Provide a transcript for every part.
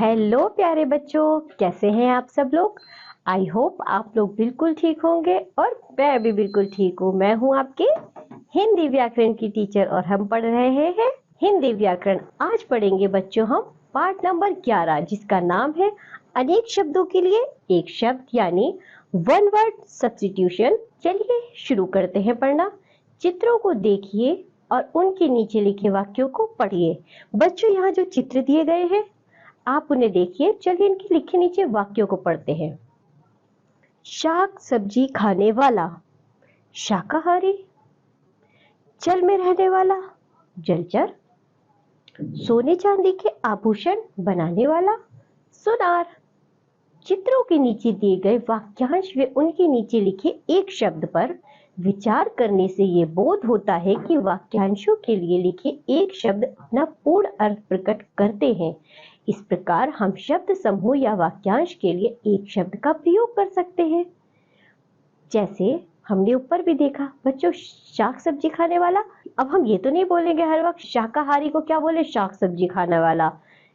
Hello प्यारे बच्चों, कैसे हैं आप सब लोग। आई होप आप लोग बिल्कुल ठीक होंगे और मैं भी बिल्कुल ठीक हूँ। मैं हूँ आपकी हिंदी व्याकरण की टीचर और हम पढ़ रहे हैं हिंदी व्याकरण। आज पढ़ेंगे बच्चों हम पाठ नंबर 11 जिसका नाम है अनेक शब्दों के लिए एक शब्द यानी वन वर्ड सब्स्टिट्यूशन। चलिए शुरू करते हैं पढ़ना। चित्रों को देखिए और उनके नीचे लिखे वाक्यों को पढ़िए। बच्चों यहाँ जो चित्र दिए गए हैं आप उन्हें देखिए। चलिए इनके लिखे नीचे वाक्यों को पढ़ते हैं। शाक सब्जी खाने वाला शाकाहारी, जल में रहने वाला जलचर, सोने चांदी के आभूषण बनाने वाला सुनार। चित्रों के नीचे दिए गए वाक्यांश व उनके नीचे लिखे एक शब्द पर विचार करने से ये बोध होता है कि वाक्यांशों के लिए लिखे एक शब्द अपना पूर्ण अर्थ प्रकट करते हैं। इस प्रकार हम शब्द समूह या वाक्यांश के लिए एक शब्द का प्रयोग कर सकते हैं। जैसे हमने ऊपर भी देखा बच्चों, शाक सब्जी खाने वाला। अब हम ये तो नहीं बोलेंगे हर वक्त शाकाहारी को क्या बोले, शाक सब्जी खाने वाला।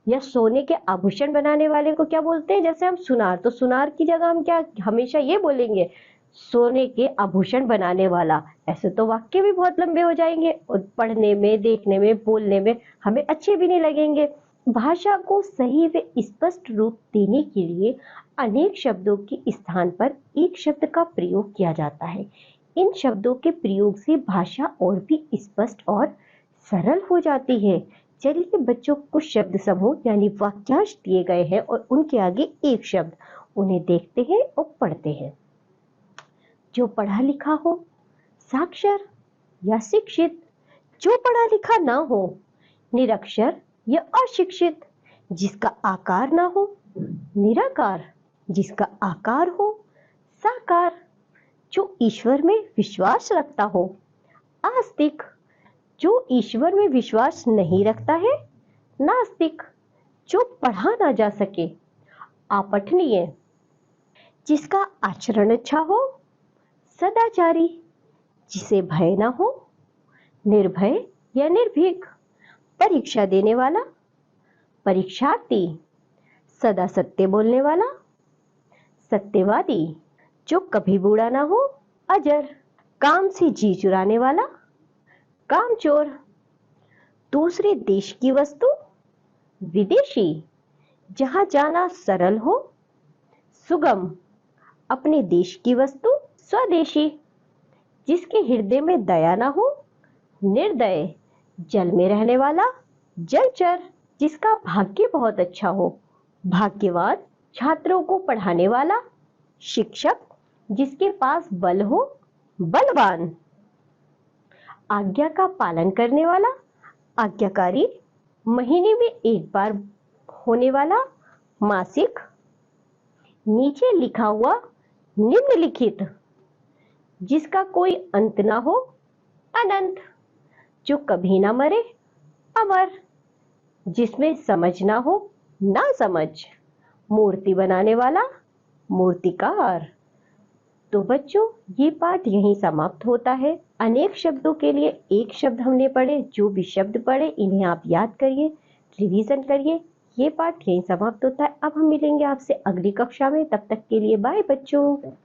या सोने के आभूषण बनाने वाले को क्या बोलते हैं, जैसे हम सुनार, तो सुनार की जगह हम क्या हमेशा ये बोलेंगे, सोने के आभूषण बनाने वाला। ऐसे तो वाक्य भी बहुत लंबे हो जाएंगे और पढ़ने में, देखने में, बोलने में हमें अच्छे भी नहीं लगेंगे। भाषा को सही व स्पष्ट रूप देने के लिए अनेक शब्दों के स्थान पर एक शब्द का प्रयोग किया जाता है। इन शब्दों के प्रयोग से भाषा और भी स्पष्ट और सरल हो जाती है। चलिए बच्चों, कुछ शब्द समूह यानी वाक्यांश दिए गए हैं और उनके आगे एक शब्द, उन्हें देखते हैं और पढ़ते हैं। जो पढ़ा लिखा हो, साक्षर या शिक्षित। जो पढ़ा लिखा ना हो, निरक्षर या अशिक्षित। जिसका आकार ना हो, निराकार। जिसका आकार हो, साकार। जो ईश्वर में विश्वास रखता हो, आस्तिक। जो ईश्वर में विश्वास नहीं रखता है, नास्तिक। जो पढ़ा ना जा सके, अपठनीय। जिसका आचरण अच्छा हो, सदाचारी। जिसे भय ना हो, निर्भय या निर्भीक। परीक्षा देने वाला, परीक्षार्थी। सदा सत्य बोलने वाला, सत्यवादी। जो कभी बूढ़ा ना हो, अजर। काम से जी चुराने वाला, कामचोर। दूसरे देश की वस्तु, विदेशी। जहां जाना सरल हो, सुगम। अपने देश की वस्तु, स्वदेशी। जिसके हृदय में दया ना हो, निर्दय। जल में रहने वाला, जलचर। जिसका भाग्य बहुत अच्छा हो, भाग्यवान। छात्रों को पढ़ाने वाला, शिक्षक। जिसके पास बल हो, बलवान। आज्ञा का पालन करने वाला, आज्ञाकारी। महीने में एक बार होने वाला, मासिक। नीचे लिखा हुआ, निम्नलिखित। जिसका कोई अंत ना हो, अनंत। जो कभी ना मरे, अमर। जिसमें समझ ना हो, ना समझ। मूर्ति बनाने वाला, मूर्तिकार। तो बच्चों, ये पाठ यहीं समाप्त होता है। अनेक शब्दों के लिए एक शब्द हमने पढ़े। जो भी शब्द पढ़े इन्हें आप याद करिए, रिवीजन करिए। ये पाठ यहीं समाप्त होता है। अब हम मिलेंगे आपसे अगली कक्षा में। तब तक के लिए बाय बच्चों।